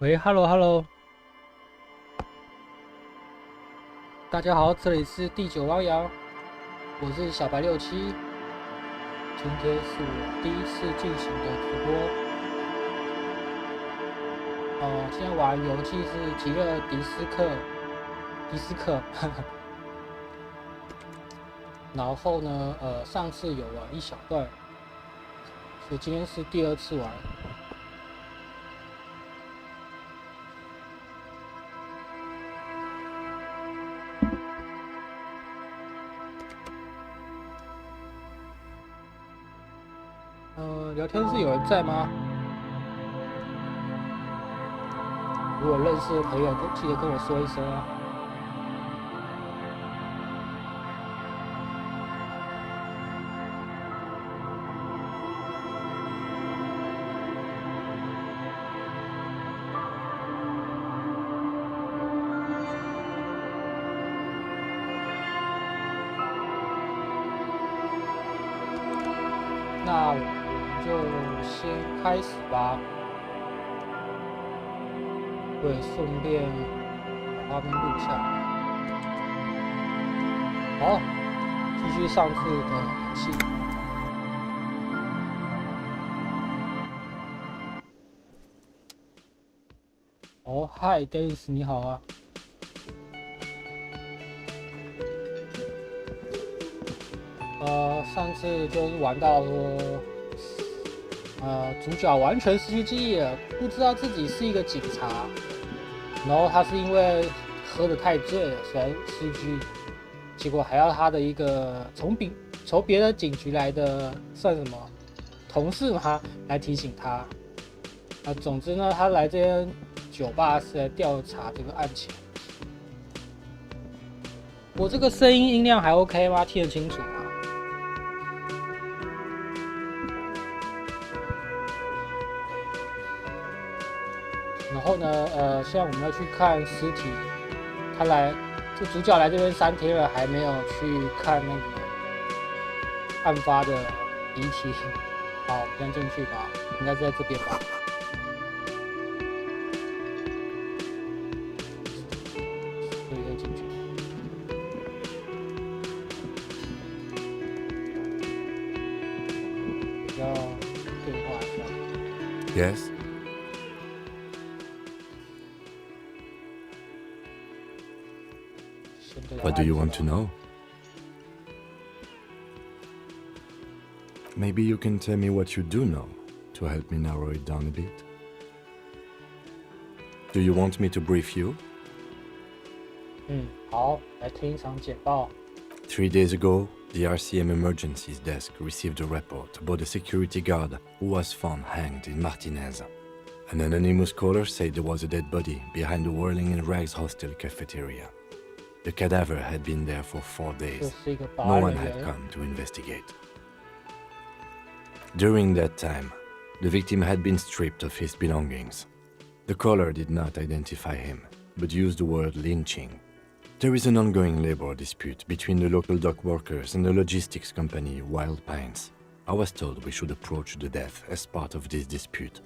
喂，Hello，大家好，这里是第9汪洋，我是小白67，今天是我第一次进行的直播。现在玩游戏是极乐迪斯可，然后呢，上次有玩一小段，所以今天是第2次玩。聊天室有人在吗？如果认识的朋友，记得跟我说一声啊。那我们就先开始吧。会顺便把画面录下来。好，继续上次的游戏。嗨 ，Dennis， 你好啊。上次就是玩到说，主角完全失去记忆了，不知道自己是一个警察，然后他是因为喝得太醉了才失去，结果还要他的一个从别的警局来的算什么同事嘛来提醒他。总之呢，他来这边酒吧是来调查这个案情。我这个声音量还 OK 吗？听得清楚吗？然后呢，现在我们要去看尸体。这主角来这边3天了，还没有去看那个案发的遗体。好，我们先进去吧，应该是在这边吧。所以可以进去。要对话一下。Yes. What do you want to know? Maybe you can tell me what you do know to help me narrow it down a bit. Do you want me to brief you? 好，来听一场简报。 3 days ago, the RCM Emergencies Desk received a report about a security guard who was found hanged in Martinez. An anonymous caller said there was a dead body behind the Whirling in Rags hostel cafeteria. The cadaver had been there for 4 days. No one had come to investigate. During that time, the victim had been stripped of his belongings. The caller did not identify him, but used the word lynching. There is an ongoing labor dispute between the local dock workers and the logistics company Wild Pines. I was told we should approach the death as part of this dispute.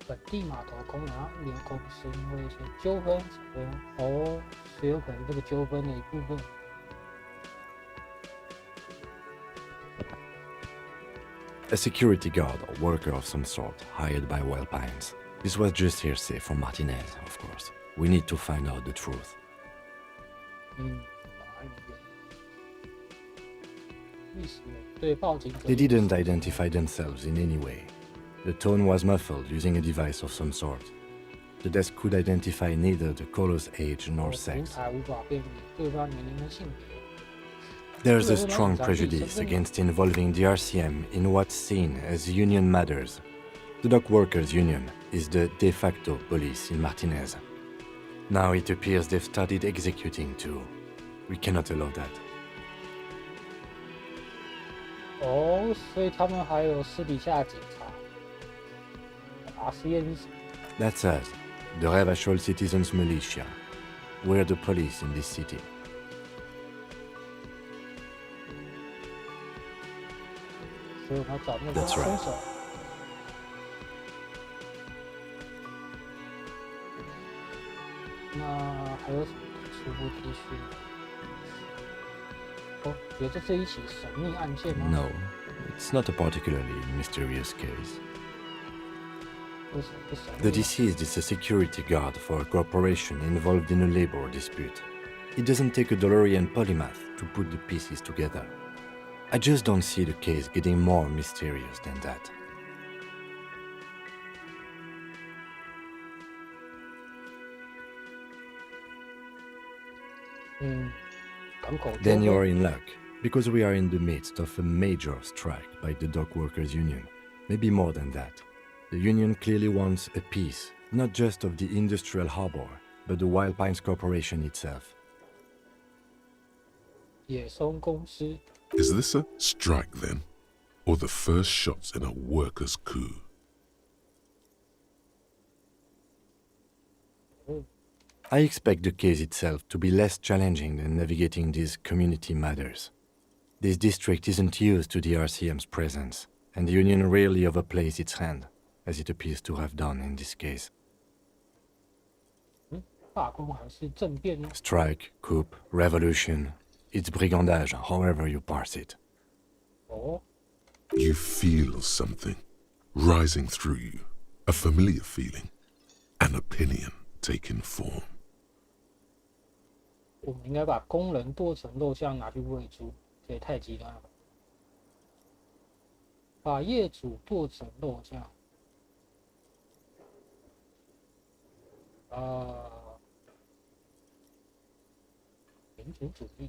本地码头空难联公司因为一些纠纷是有可能这个纠纷的一部分。A security guard or worker of some sort hired by Wild Pines. This was just hearsay from Martinez, of course. We need to find out the truth. They didn't identify themselves in any way. The tone was muffled using a device of some sort. The desk could identify neither the caller's age nor sex. There's a strong prejudice against involving the RCM in what's seen as union matters. The dock workers' union is the de facto police in Martinez. Now it appears they've started executing too. We cannot allow that. 所以他们还有私底下警察。RCM 是什么？ That's us, the Revachol Citizens Militia. We're the police in this city. 所以我们要找那个 That's 凶 right. 手。那还有什么初步资讯？哦，觉得这是一起神秘案件吗？ No, it's not a particularly mysterious case. 为什么不神秘 The deceased is a security guard for a corporation involved in a labor dispute. It doesn't take a DeLorean polymath to put the pieces together. I just don't see the case getting more mysterious than that. 港口 Then 纠 you 纷 are in luck, because we are in the midst of a major strike by the dock workers union. Maybe more than that. The union clearly wants a piece, not just of the industrial harbor, but the Wild Pines Corporation itself. 野松公司 Is this a strike then? Or the first shots in a workers' coup? I expect the case itself to be less challenging than navigating these community matters. This district isn't used to the RCM's presence, and the union rarely overplays its hand, as it appears to have done in this case. 罢工还是政变呢？ Strike, coup, revolution, it's brigandage, however you parse it. 哦， You feel something rising through you, a familiar feeling, an opinion taking form. 我们应该把工人剁成肉酱拿去喂猪，这也太极端了吧！把业主剁成肉酱，民族主义。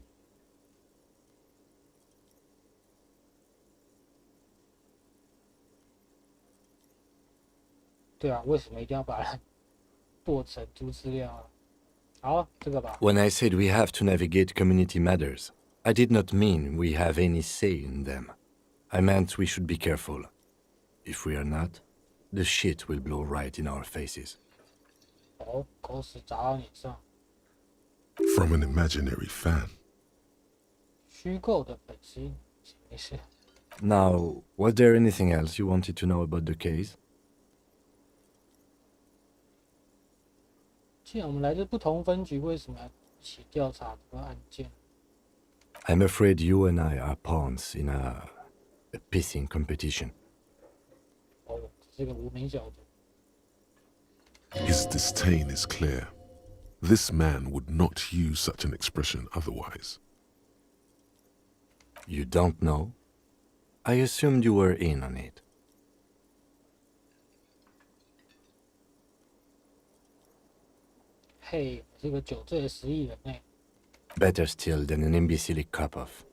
对啊，为什么一定要把它剁成猪饲料啊？好，这个吧。 When I said we have to navigate community matters, I did not mean we have any say in them. I meant we should be careful. If we are not, the shit will blow right in our faces. 哦，狗屎砸到你上， From an imaginary fan. 虚构的粉丝，没事。 Now, was there anything else you wanted to know about the case? 既然我们来自不同分局，为什么要一起调查这个案件？ I'm afraid you and I are pawns in a pissing competition. 哦，这是个无名小卒。 His disdain is clear. This man would not use such an expression otherwise. You don't know? I assumed you were in on it. 嘿，我是个酒醉的10亿人呢。 Better still than an imbecile cop-off.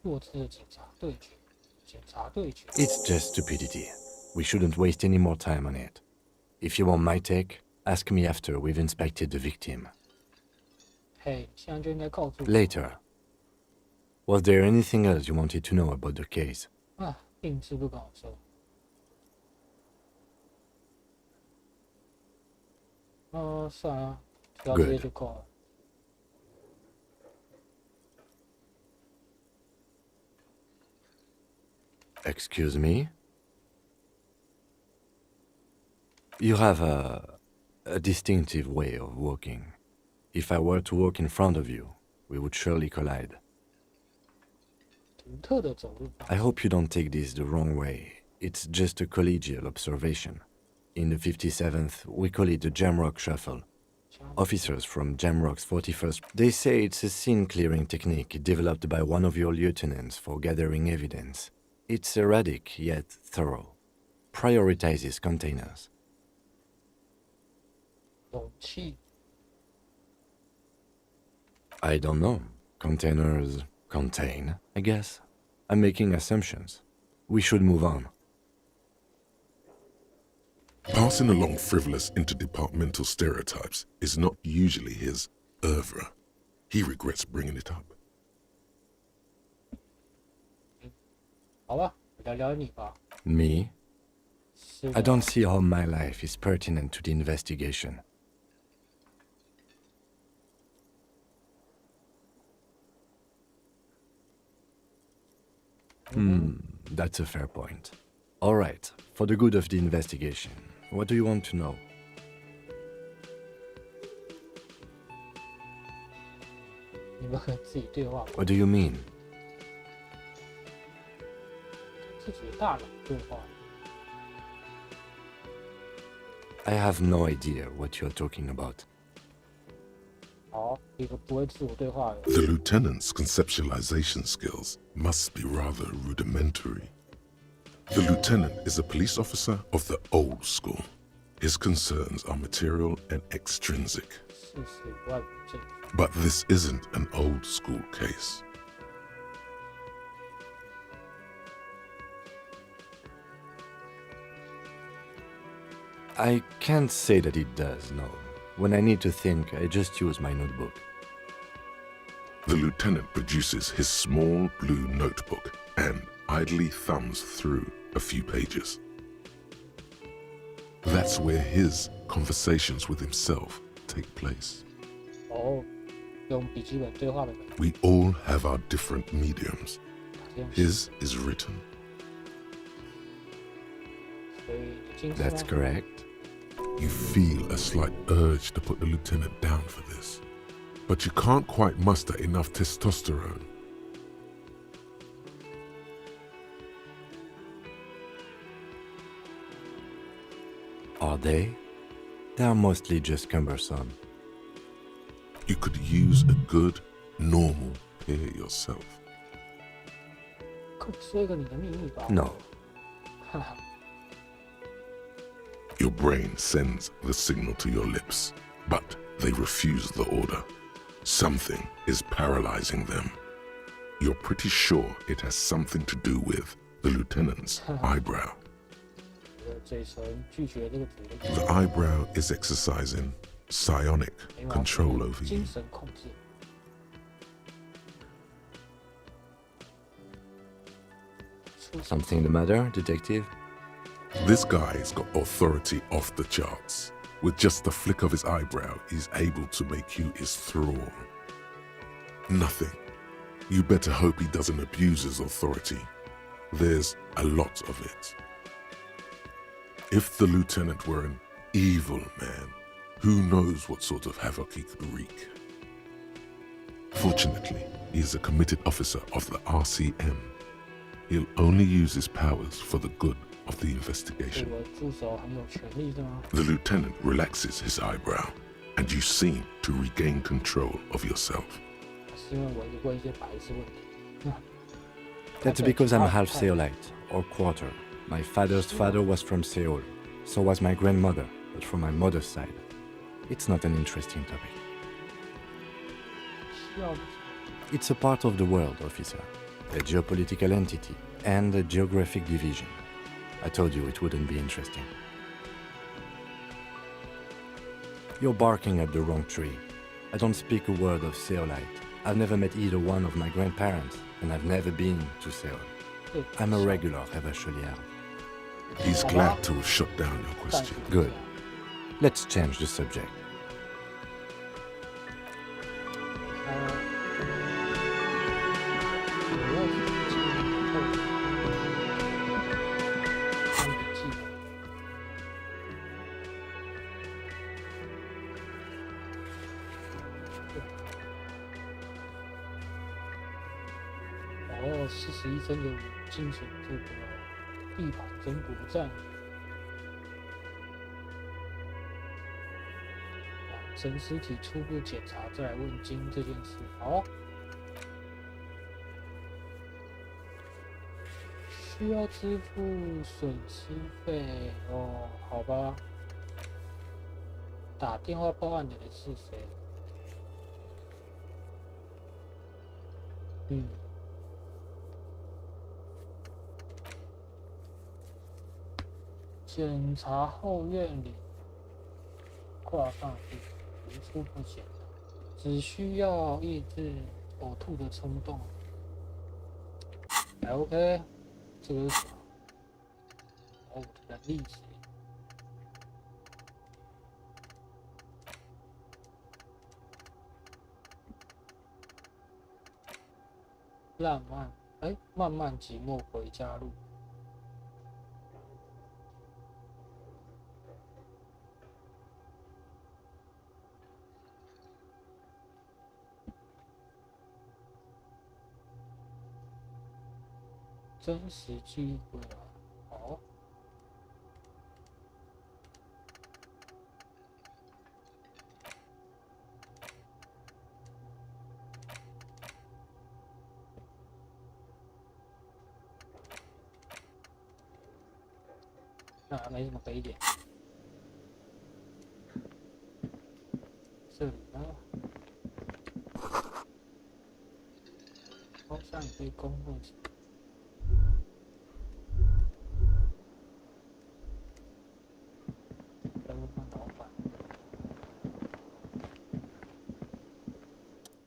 弱智的警察对决，警察对决。 It's just stupidity. We shouldn't waste any more time on it. If you want my take, ask me after we've inspected the victim. 嘿，现在就应该告诉我 Later. Was there anything else you wanted to know about the case? 啊，硬是不跟我说。算了，知道这些就够了。 Excuse me? You have a distinctive way of walking. If I were to walk in front of you, we would surely collide. 独特的走路方 I hope you don't take this the wrong way. It's just a collegial observation. In the 57th, we call it the Jamrock Shuffle. Officers from Jamrock's 41st, they say it's a scene-clearing technique developed by one of your lieutenants for gathering evidence. It's erratic yet thorough. Prioritizes containers. 容器 I don't know. Containers contain, I guess. I'm making assumptions. We should move on. Passing along frivolous interdepartmental stereotypes is not usually his oeuvre. He regrets bringing it up. 好吧，聊聊你吧。 Me? 是 I 的 don't see how my life is pertinent to the investigation. That's a fair point. All right, for the good of the investigation, what do you want to know? 你们和自己对话过， What do you mean? 自己的大脑对话。I have no idea what you're talking about. 好，一个不会自我对话的 The lieutenant's conceptualization skills must be rather rudimentary. The lieutenant is a police officer of the old school. His concerns are material and extrinsic. 事实以外不正。 But this isn't an old school case. I can't say that it does, no. When I need to think, I just use my notebook. The lieutenant produces his small blue notebook and idly thumbs through a few pages. That's where his conversations with himself take place. 哦，用笔记本对话的人， We all have our different mediums. 打电话， His is written. 所以你近视 That's 吗？ correct. You feel a slight urge to put the lieutenant down for this, but you can't quite muster enough testosterone. Are they? They are mostly just cumbersome. You could use a good, normal peer yourself. 可不说一个你的秘密吧。 No. 哈哈， Your brain sends the signal to your lips, but they refuse the order. Something is paralyzing them. You're pretty sure it has something to do with the lieutenant's eyebrow. 我的嘴唇拒绝这个主的 The eyebrow is exercising psionic 眉毛 control over 精 you. 神控制。 出现 Something the matter, detective? This guy's got authority off the charts. With just the flick of his eyebrow, he's able to make you his thrall. Nothing. You better hope he doesn't abuse his authority. There's a lot of it. If the lieutenant were an evil man, who knows what sort of havoc he could wreak. Fortunately, he is a committed officer of the RCM. He'll only use his powers for the good of the 对 investigation. 我的助手很有权利是吗？ The lieutenant relaxes his eyebrow, and you seem to regain control of yourself. 是因为我问一些白痴问题。 That's because I'm half Seolite, or quarter. My father's father was from Seoul. So was my grandmother, but from my mother's side. It's not an interesting topic. 需要 It's a part of the world, officer. A geopolitical entity and a geographic division. I told you it wouldn't be interesting. You're barking at the wrong tree. I don't speak a word of Seolite. I've never met either one of my grandparents, and I've never been to Seoul. 对 I'm a regular Revachelier. He's glad to have shut down your 但是 question. Good. Let's change the subject. 我要记后看笔记本。哦，41分的进行这个地盘争夺战，完成尸体初步检查，再来问津这件事。好，需要支付损失费哦，好吧。打电话报案的人是谁？检查后院里挂上无处不检，只需要抑制呕吐的冲动。还 OK， 这个是什么？哦，我的能力值。漫漫寂寞回家路。真实记录规划。好。那没什么可以点。这里呢，包厢也可以公布。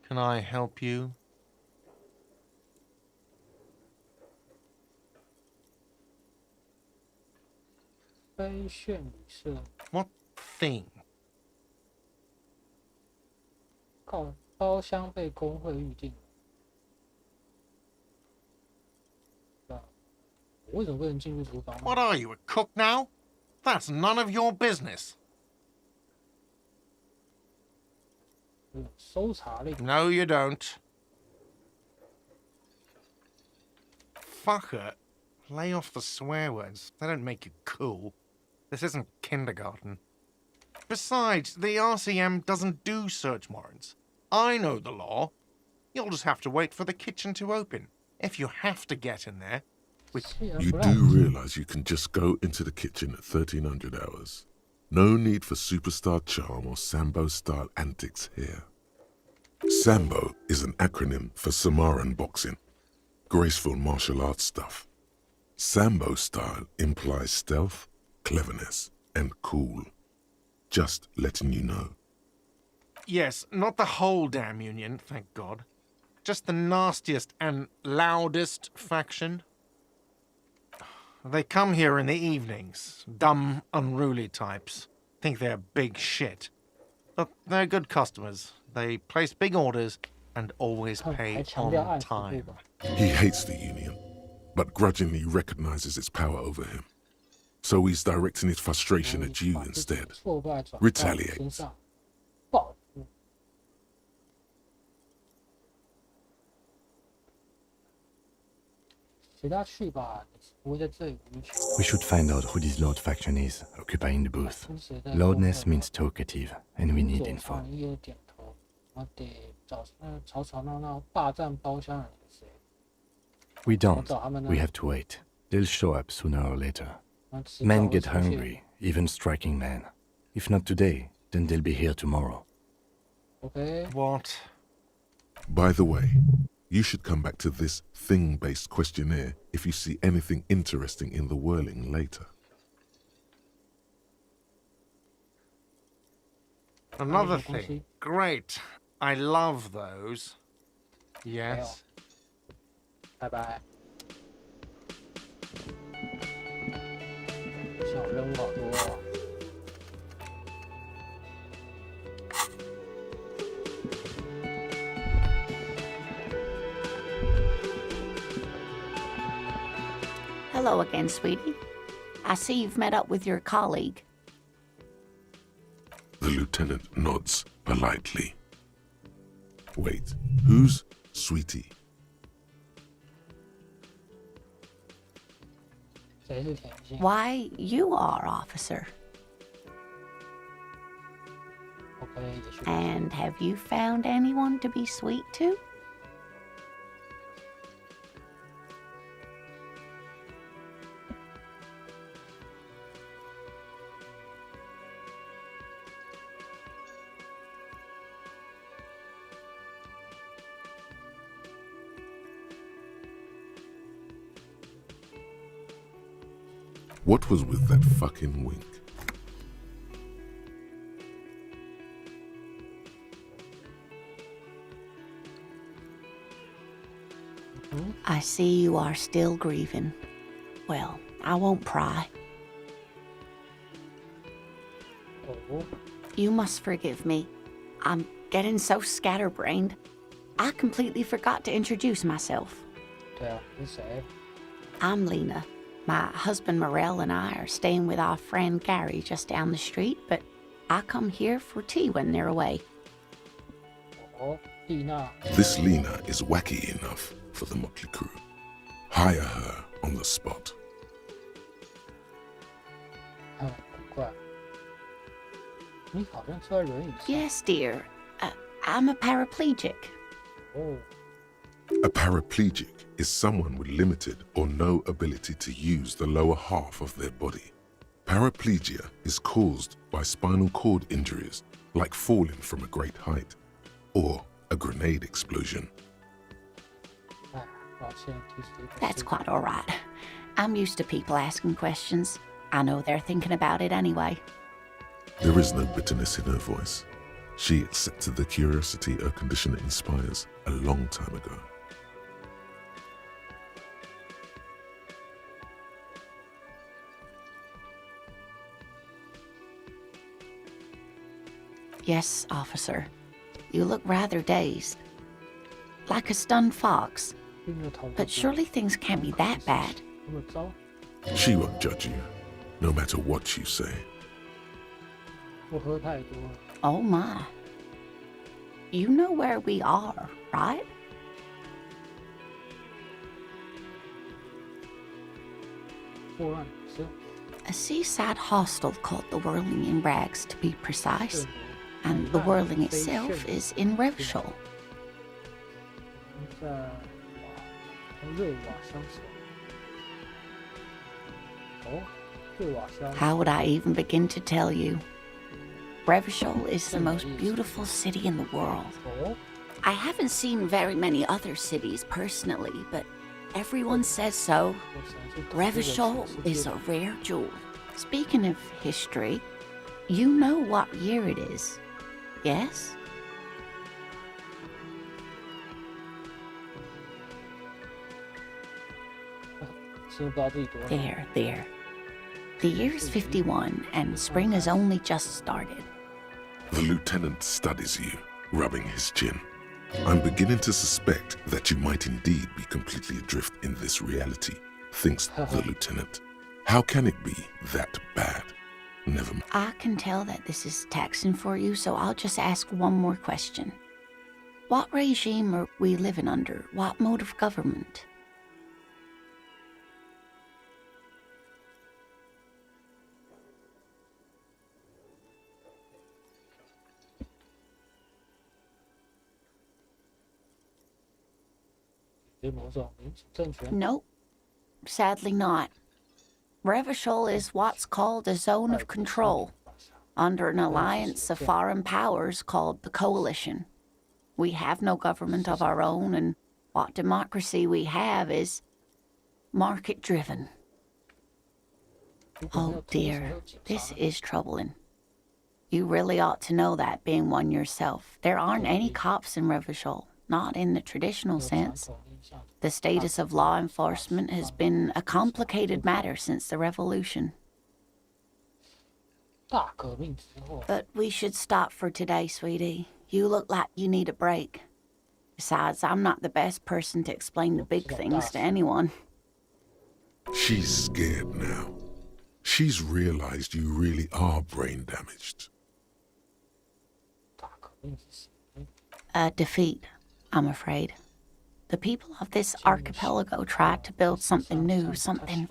Can I help you?飞旋旅社 What thing? 包厢被工会预定。我为什么不能进入厨房 What are you, a cook now? That's none of your business. 搜查令。No, you don't. Fucker. Lay off the swear words. They don't make you cool. This isn't kindergarten. Besides, the RCM doesn't do search warrants. I know the law. You'll just have to wait for the kitchen to open. If you have to get in there, You do realize you can just go into the kitchen at 1300 hours. No need for superstar charm or Sambo-style antics here. Sambo is an acronym for Samoan boxing, graceful martial arts stuff. Sambo style implies stealth, cleverness, and cool. Just letting you know. yes, not the whole damn union, thank God. Just the nastiest and loudest faction. They come here in the evenings. Dumb, unruly types. Think they're big shit. But they're good customers. They place big orders and always pay on time. He hates the union, but grudgingly recognizes its power over him. So he's directing his frustration at you instead. Retaliate. 随他去吧，你不会在这里无趣。 We should find out who this Lord faction is, occupying the booth. Loudness means talkative, and we need info. 一有点头，我得找吵吵闹闹霸占包厢的人是谁？ We don't. We have to wait. They'll show up sooner or later. Men get hungry, even striking men. If not today, then they'll be here tomorrow. OK， What? By the way, you should come back to this thing-based questionnaire if you see anything interesting in the whirling later. Another thing. Great. I love those. Yes. 拜拜。小任务好多哦。 Hello again, sweetie. I see you've met up with your colleague. The lieutenant nods politely. Wait, who's Sweetie? 谁是甜心？ Why, you are, officer. OK， 也许 And have you found anyone to be sweet to? What was with that fucking wink? I see you are still grieving. Well, I won't pry. 哦， You must forgive me. I'm getting so scatterbrained. I completely forgot to introduce myself. 对啊，是谁？ I'm Lena. My husband Morel and I are staying with our friend Gary just down the street, but I come here for tea when they're away. 哦，丽娜。 This Lena is wacky enough for the motley crew. hire her on the spot. 古怪。你好像坐在轮椅上。Yes, dear. I'm a paraplegic. 哦， A paraplegic is someone with limited or no ability to use the lower half of their body. Paraplegia is caused by spinal cord injuries, like falling from a great height, or a grenade explosion. 哎，抱歉，提示一个。 That's quite all right. I'm used to people asking questions. I know they're thinking about it anyway. There is no bitterness in her voice. She accepted the curiosity her condition inspires a long time ago. Yes, officer. You look rather dazed. Like a stunned fox. 并没有逃过。 But surely things can't be that bad. 这么糟， She won't judge you, no matter what you say. 我喝太多了。 Oh my. You know where we are, right? 霍乱是 A seaside hostel called the Whirling in Rags, to be precise. And the Whirling itself is in Revshol. 在瑞瓦乡城。哦，瑞瓦乡。 How would I even begin to tell you? Revshol is the most beautiful city in the world. 哦， I haven't seen very many other cities personally, but everyone says so. 我实在是 Revshol is a rare jewel. Speaking of history, you know what year it is, yes? 真的不知道自己多少。 There. The year's 51, and spring has only just started. The lieutenant studies you, rubbing his chin. I'm beginning to suspect that you might indeed be completely adrift in this reality, thinks the lieutenant. How can it be that bad? Never mind. I can tell that this is taxing for you, so I'll just ask one more question. What regime are we living under? What mode of government? 对某种民主政权。 Nope. Sadly not. Revachol is what's called a zone of control, under an alliance of foreign powers called the Coalition. We have no government of our own, and what democracy we have is market-driven. Oh dear, this is troubling. You really ought to know that, being one yourself. There aren't any cops in Revachol, not in the traditional sense. The status of law enforcement has been a complicated matter since the revolution. 大革命之后， But we should stop for today, sweetie. You look like you need a break. Besides, I'm not the best person to explain the big things to anyone. She's scared now. She's realized you really are brain damaged. 大革命是什么？ A defeat, I'm afraid. The people of this archipelago tried to build something new, something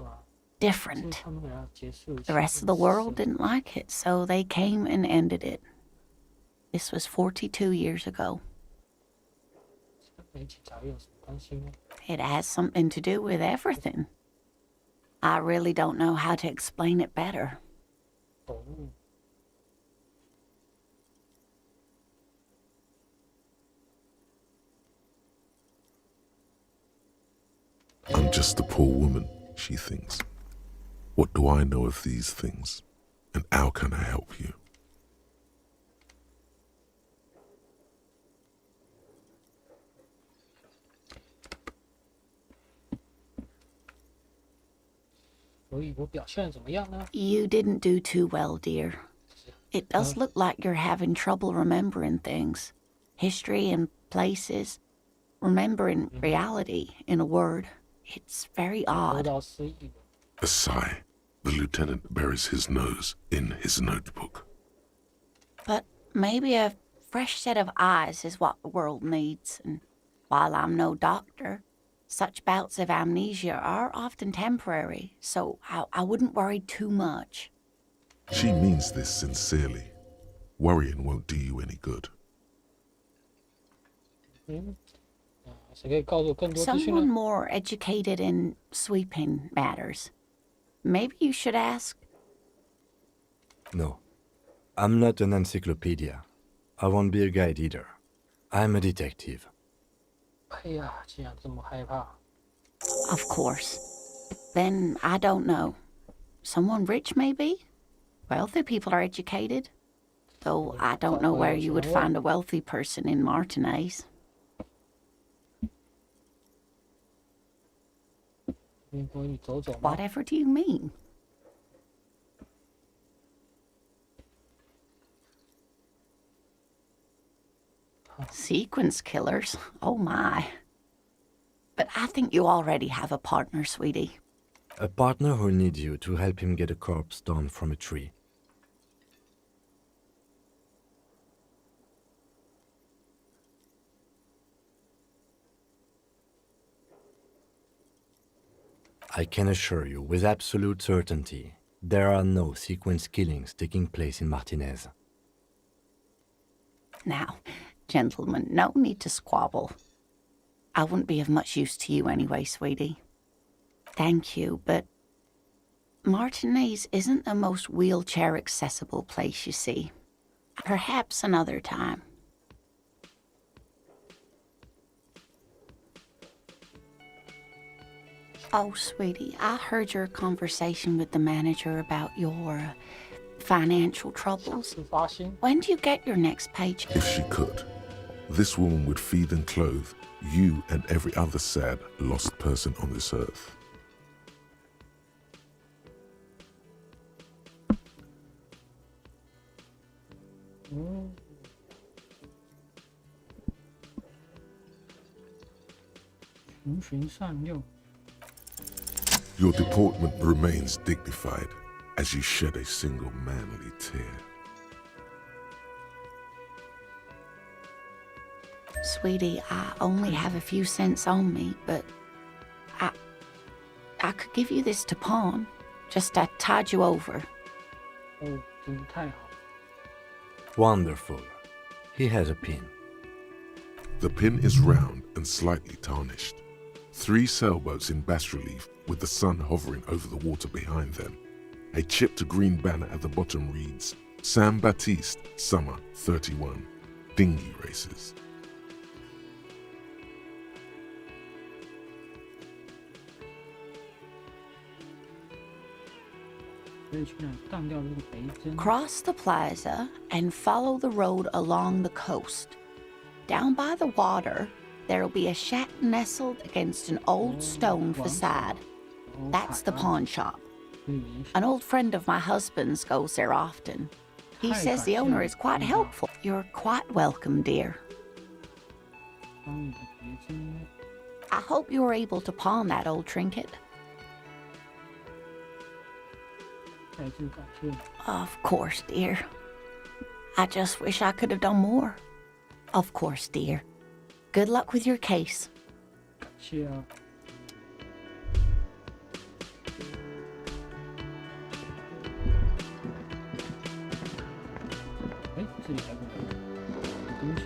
different. 他们要结束 The rest of the world didn't like it, so they came and ended it. This was 42 years ago. 跟警察有什么关系吗？ It has something to do with everything. I really don't know how to explain it better. 哦， I'm just a poor woman, she thinks. What do I know of these things? And how can I help you? 所以我表现得怎么样呢？ You didn't do too well, dear. It does look like you're having trouble remembering things. History and places. Remembering reality, in a word. It's very 得 odd. 到失忆了。 A sigh. The lieutenant buries his nose in his notebook. But maybe a fresh set of eyes is what the world needs. And while I'm no doctor, Such bouts of amnesia are often temporary, so I wouldn't worry too much. She means this sincerely. Worrying won't do you any good. 谁可以告诉我更多资讯 Someone 呢？ more educated in sweeping matters. Maybe you should ask. No, I'm not an encyclopedia. I won't be a guide either. I'm a detective. 哎呀，竟然这么害怕！ Of course. Then I don't know. Someone rich, maybe? Wealthy people are educated. Though I don't know where you would find a wealthy person in Martinez. 你不你走走吗？ Whatever do you mean? Sequence killers? Oh my. But I think you already have a partner, sweetie. A partner who needs you to help him get a corpse down from a tree. I can assure you with absolute certainty, there are no sequence killings taking place in Martinez. Now, gentlemen, no need to squabble. I wouldn't be of much use to you anyway, sweetie. Thank you, but Martinez isn't the most wheelchair-accessible place, you see. Perhaps another time. Oh, sweetie, I heard your conversation with the manager about your financial troubles. 自发心， When do you get your next paycheck? If she could, this woman would feed and clothe you and every other sad, lost person on this earth. Your deportment remains dignified as you shed a single manly tear. Sweetie, I only have a few cents on me, but I could give you this to pawn. Just to tide you over. 哦，真是太好了。 Wonderful. He has a pin. The pin is round and slightly tarnished. 3 sailboats in bas relief with the sun hovering over the water behind them. A chipped green banner at the bottom reads, San Baptiste, Summer 31, Dinghy Races. 可以去那里荡掉这个肥针。 Cross the plaza and follow the road along the coast. Down by the water, there'll be a shack nestled against an old stone facade. That's the pawn shop. 可以联系 An old friend of my husband's goes there often. He says the owner is quite helpful. You're quite welcome, dear. 帮你的别针。 I hope you were able to pawn that old trinket. 再次感谢。 Of course, dear. I just wish I could have done more. Of course, dear. Good luck with your case. 感谢啊。哎，这里还有个东西。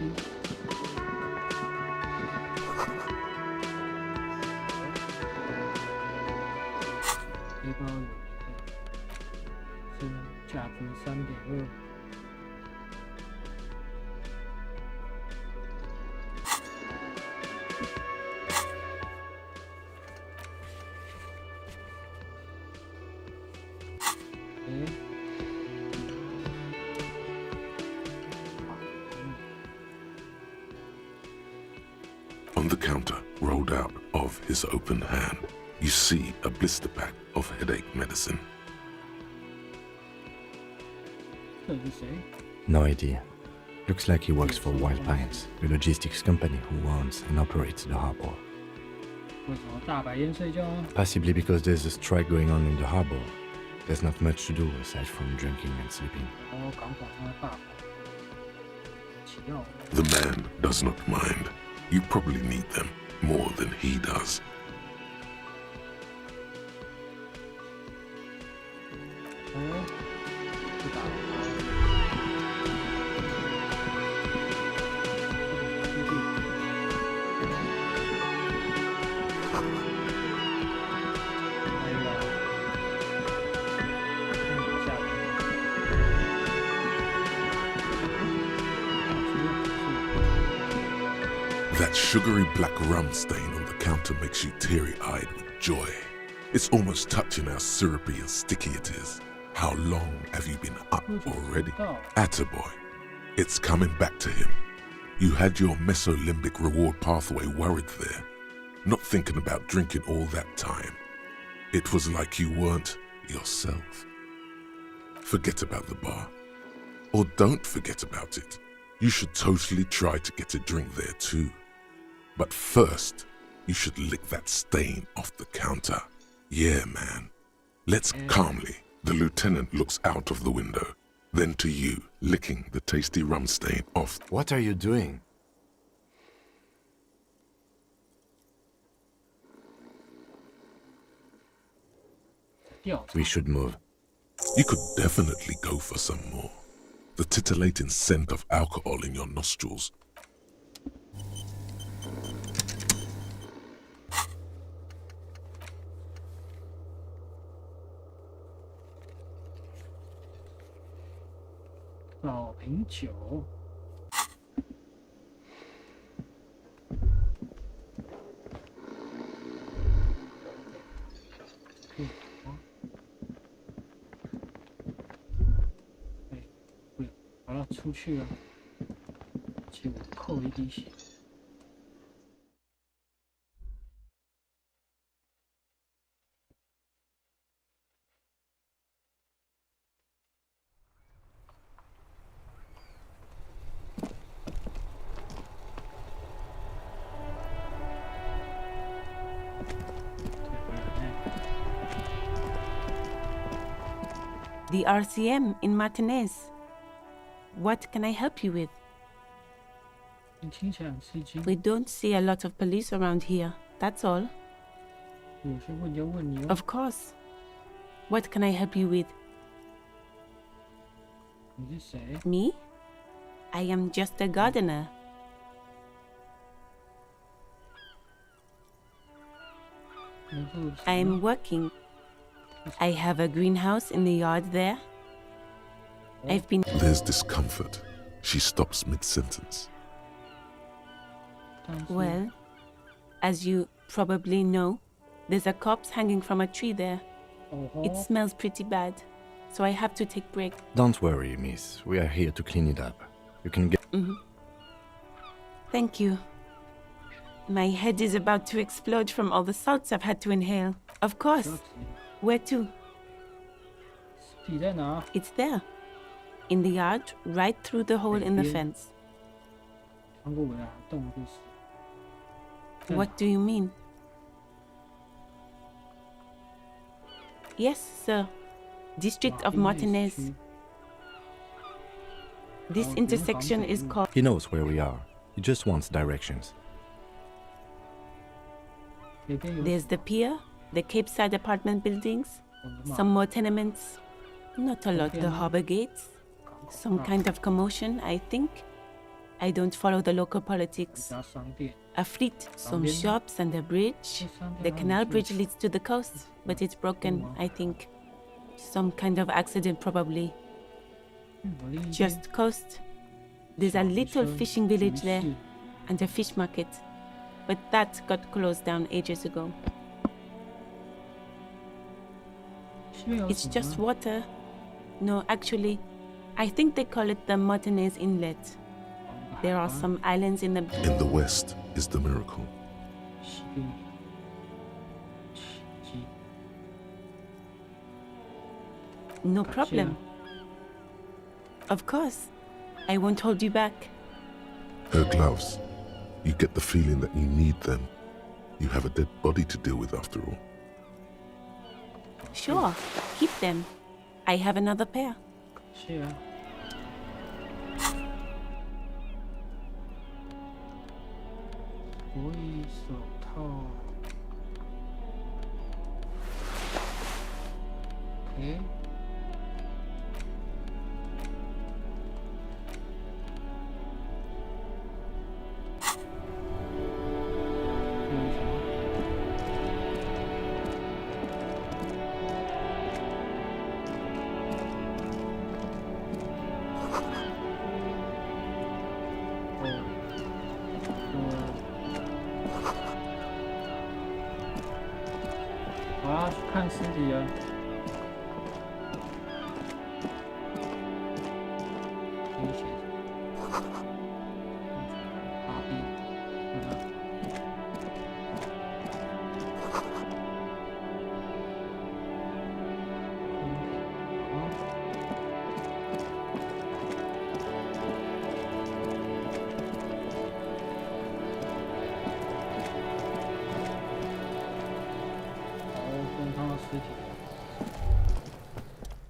背包有一个，是价值3.2。 On the counter, rolled out of his open hand, you see a blister pack of headache medicine. 这是谁？ No idea. Looks like he works for Wild Pines, a logistics company who owns and operates the harbor. 为什么大白天睡觉啊？ Possibly because there's a strike going on in the harbor. There's not much to do aside from drinking and sleeping. 哦，港口上的大牌。奇药。 The man does not mind. You probably need them more than he does. 不打了。That sugary black rum stain on the counter makes you teary-eyed with joy. It's almost touching how syrupy and sticky it is. How long have you been up already? Attaboy. It's coming back to him. You had your mesolimbic reward pathway worried there, not thinking about drinking all that time. It was like you weren't yourself. Forget about the bar. Or don't forget about it. You should totally try to get a drink there too. But first, you should lick that stain off the counter. Yeah, man. Let's calmly. The lieutenant looks out of the window, then to you, licking the tasty rum stain off. What are you doing? We should move. You could definitely go for some more. The titillating scent of alcohol in your nostrils. Okay. 好了，出去了，请扣一滴血。The RCM in Martinez. What can I help you with? 你听起来很吃惊。 We don't see a lot of police around here, that's all. 有些问题要问你哦。 Of course. What can I help you with? 你是谁？ Me? I am just a gardener. 你做什么 I am working. I have a greenhouse in the yard there. I've been... There's discomfort. She stops mid-sentence. 但是 Well, as you probably know, there's a corpse hanging from a tree there. 哦吼 It smells pretty bad, so I have to take break. Don't worry, miss. We are here to clean it up. You can get... Thank you. My head is about to explode from all the salts I've had to inhale. Of course. Where to? 尸体在哪？ It's there. In the yard, right through the hole in the fence. 穿过围栏洞就是。 What do you mean? Yes, sir. District of Martinez. This intersection is called... He knows where we are. He just wants directions. 那边有 There's the pier, the Cape Side apartment buildings, some more tenements. Not a lot, the harbor gates. Some kind of commotion, I think. I don't follow the local politics. 家商店。 A fleet, some shops and a bridge. The canal bridge leads to the coast, but it's broken, I think. Some kind of accident, probably. 我另一边 Just coast. There's a little fishing village there, and a fish market. But that got closed down ages ago. 西边有 It's 什么 just water. No, actually, I think they call it the Martinez Inlet. There are some islands in the... In the west is the miracle. 西边奇迹 No problem. Of course. I won't hold you back. Her gloves. You get the feeling that you need them. You have a dead body to deal with after all. Sure, keep them. I have another pair. 是啊。所以手套。OK。我要去看尸体了。明显。麻痹。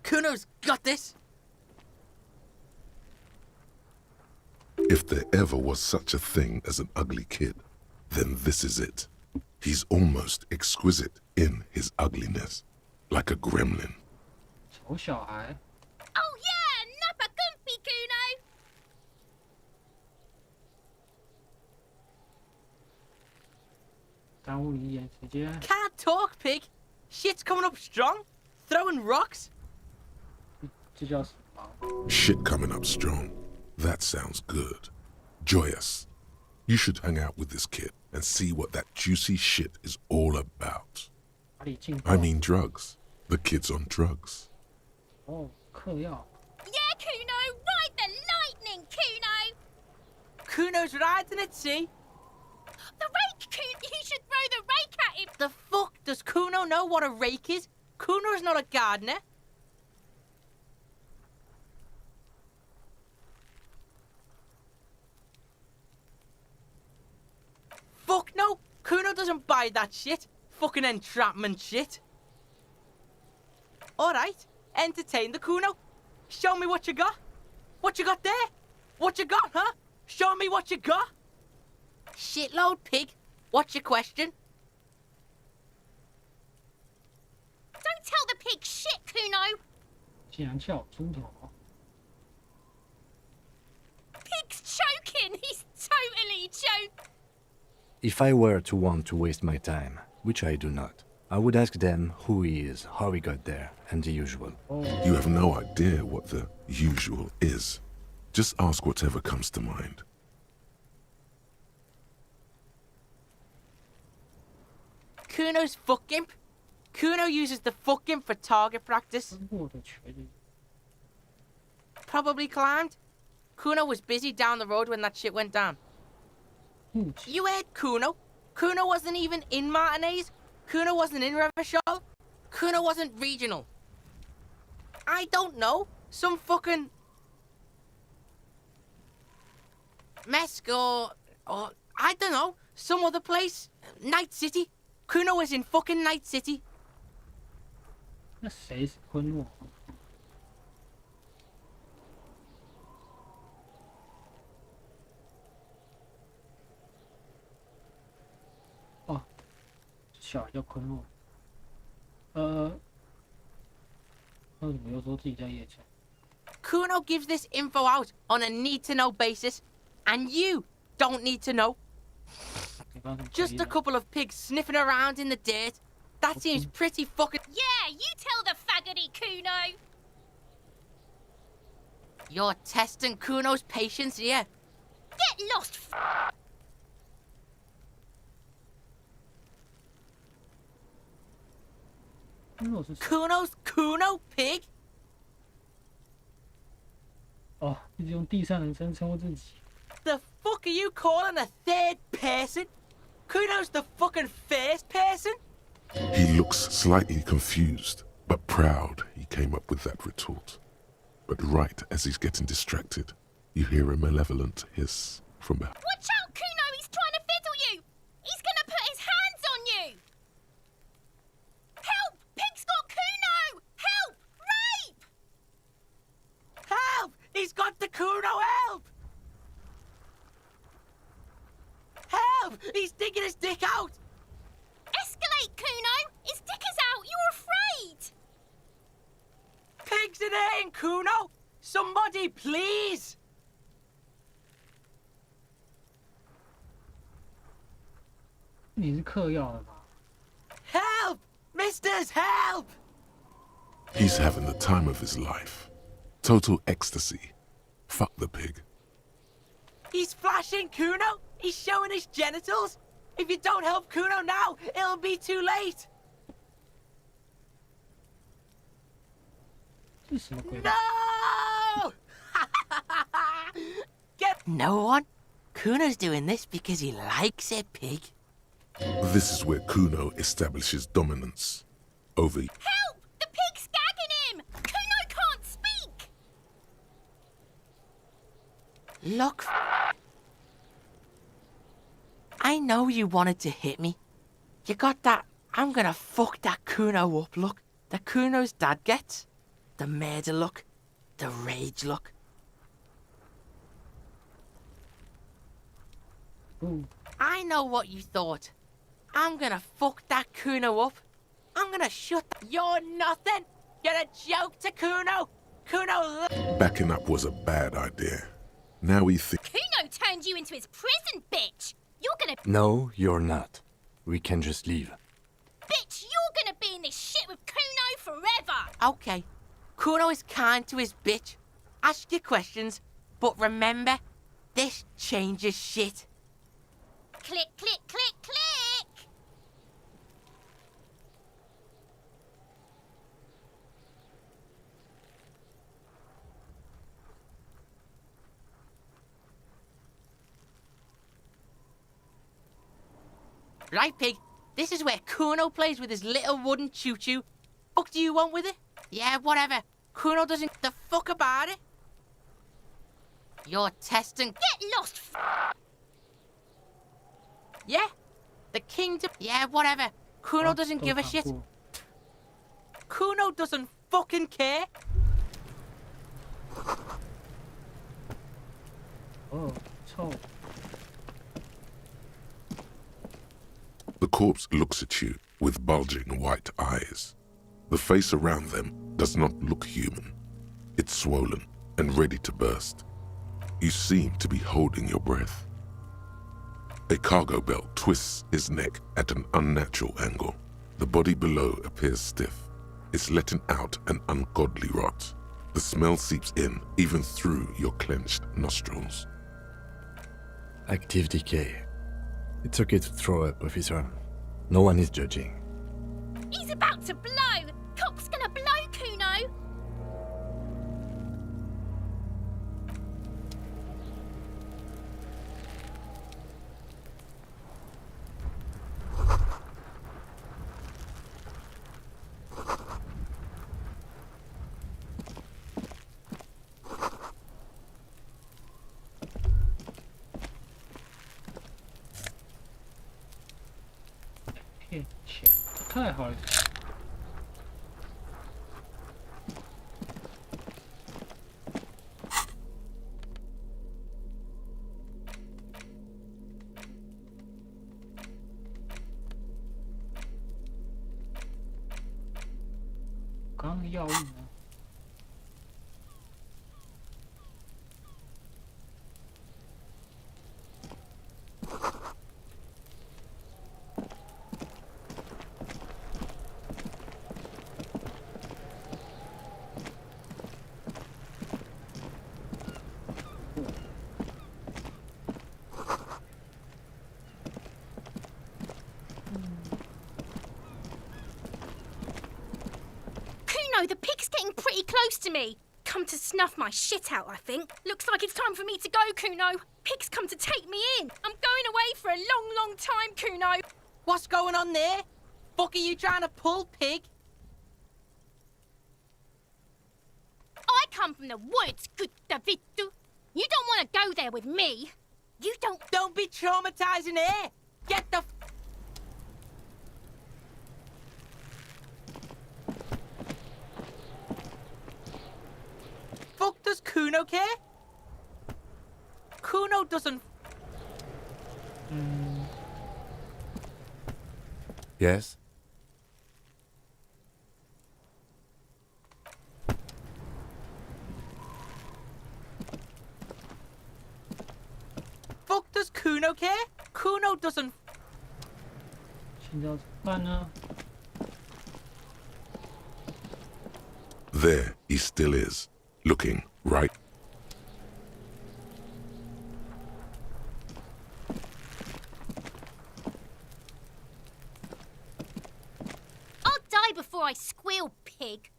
Kuno's got this! If there ever was such a thing as an ugly kid, then this is it. He's almost exquisite in his ugliness, like a gremlin. 丑小孩。 Oh yeah, nappa gumpy, Kuno! 耽误你一点时间。 Can't talk, pig! Shit's coming up strong! Throwing rocks! 这叫什么？ Shit coming up strong. That sounds good. Joyous. You should hang out with this kid and see what that juicy shit is all about. 哪里进步？ I mean drugs. The kid's on drugs. 哦，嗑药。 Yeah, Kuno, ride the lightning, Kuno! Kuno's riding it, see? The rake, Kuno! You should throw the rake at him! The fuck does Kuno know what a rake is? Kuno's not a gardener. Fuck no! Kuno doesn't buy that shit. Fucking entrapment shit. Alright, entertain the Kuno. Show me what you got. What you got there? What you got, huh? Show me what you got. Shitload, pig. What's your question? Don't tell the pig shit, Kuno! 竟然叫我猪头！ Pig's choking! He's totally choking! If I were to want to waste my time, which I do not, I would ask them who he is, how he got there, and the usual. You have no idea what the usual is. Just ask whatever comes to mind. Kuno's fuck imp. Kuno uses the fuck imp for target practice. 分布的权利。 Probably climbed. Kuno was busy down the road when that shit went down. 目前 You heard Kuno? Kuno wasn't even in Martinez. Kuno wasn't in Revachol. Kuno wasn't regional. I don't know. Some fucking... Mesk or I don't know. Some other place. Night City. Kuno was in fucking Night City. 那谁是昆诺？哦，小孩叫昆诺。那怎么又说自己在夜城？ Kuno gives this info out on a need-to-know basis, and you don't need to know. 没办法， Just a couple of pigs sniffing around in the dirt. That seems pretty fucking... Yeah, you tell the faggoty, Kuno! You're testing Kuno's patience here. Get lost, f***! 昆诺是谁？ Kuno's Kuno pig? 哦，一直用第三人称称呼自己。 The fuck are you calling a third person? Kuno's the fucking first person? He looks slightly confused, but proud he came up with that retort. But right as he's getting distracted, you hear a malevolent hiss from behind. Watch out, Kuno! He's trying to fiddle you! He's gonna put his hands on you! Help! Pig's got Kuno! Help! Rape! Help! He's got the Kuno, help! Help! He's digging his dick out! Escalate, Kuno! His dick is out! You're afraid! Pigs in here, Kuno! Somebody, please! 你是嗑药的吧？ Help! Misters, help! He's having the time of his life. Total ecstasy. Fuck the pig. He's flashing Kuno! He's showing his genitals! If you don't help Kuno now, it'll be too late! 这是什么鬼？ No! Get no one. Kuno's doing this because he likes it, pig. This is where Kuno establishes dominance over Help! The pig's gagging him! Kuno can't speak! Look. I know you wanted to hit me. You got that I'm gonna fuck that Kuno up look that Kuno's dad gets. The murder look. The rage look. I know what you thought. I'm gonna fuck that Kuno up. I'm gonna shut You're nothing. You're a joke to Kuno. Kuno. Backing up was a bad idea. Now he thinks Kuno turned you into his prison, bitch! You're gonna... No, you're not. We can just leave. Bitch, you're gonna be in this shit with Kuno forever! Okay. Kuno is kind to his bitch. Ask your questions, but remember, this changes shit. Click, click, click, click! Right, pig? This is where Kuno plays with his little wooden choo-choo. Fuck do you want with it? Yeah, whatever. Kuno doesn't the fuck about it. You're testing... Get lost, Yeah? The kingdom... Yeah, whatever. Kuno doesn't give a shit. Kuno doesn't fucking care. 哦，臭！ the corpse looks at you with bulging white eyes. The face around them does not look human. It's swollen and ready to burst. You seem to be holding your breath. A cargo belt twists his neck at an unnatural angle. The body below appears stiff. It's letting out an ungodly rot. The smell seeps in even through your clenched nostrils. Active decay. It's okay to throw up, officer. No one is judging. He's about to blow! Cock's gonna blow, Kuno! .骗钱，太好了！刚刚的药物呢？ Kuno, the pig's getting pretty close to me. Come to snuff my shit out, I think. Looks like it's time for me to go, Kuno. Pig's come to take me in. I'm going away for a long, long time, Kuno. What's going on there? Fuck are you trying to pull, pig? I come from the woods, good Davidu. You don't want to go there with me. You don't... Don't be traumatizing here. Get the... Fuck does Kuno care? Kuno doesn't... Yes? Fuck does Kuno care? Kuno doesn't... 现在要怎么办呢？ There he still is, looking right. I'll die before I squeal, pig.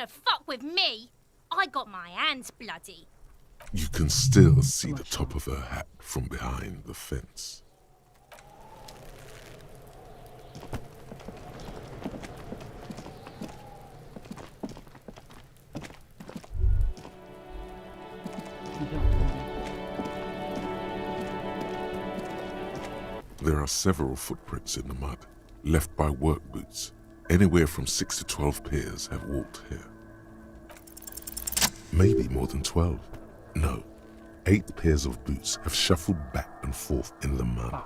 to fuck with me? I got my hands bloody. You can still see the top of her hat from behind the fence. There are several footprints in the mud, left by work boots. Anywhere from 6 to 12 pairs have walked here. Maybe more than 12. No, 8 pairs of boots have shuffled back and forth in the mud.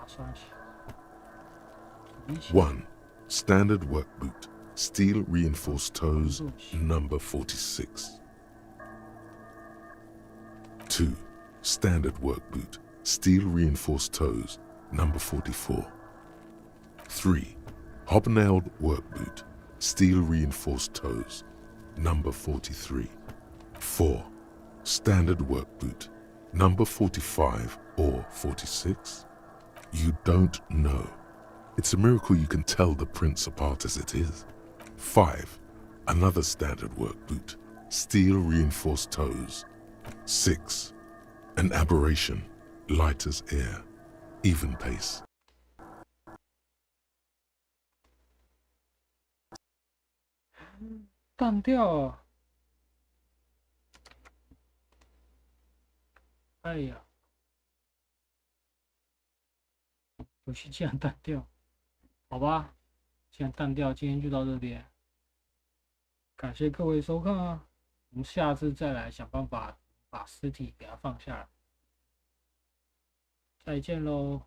1. Standard work boot, steel reinforced toes, number 46. 2. Standard work boot, steel reinforced toes, number 44. 3. Hobnailed work boot, steel reinforced toes, number 43. 4. Standard work boot, number 45 or 46? You don't know. It's a miracle you can tell the prints apart as it is. 5. Another standard work boot, steel reinforced toes. 6. An aberration, light as air, even pace. 淡掉啊！哎呀，游戏竟然淡掉，好吧，既然淡掉，今天就到这边。感谢各位收看啊，我们下次再来想办法把尸体给它放下来。再见喽。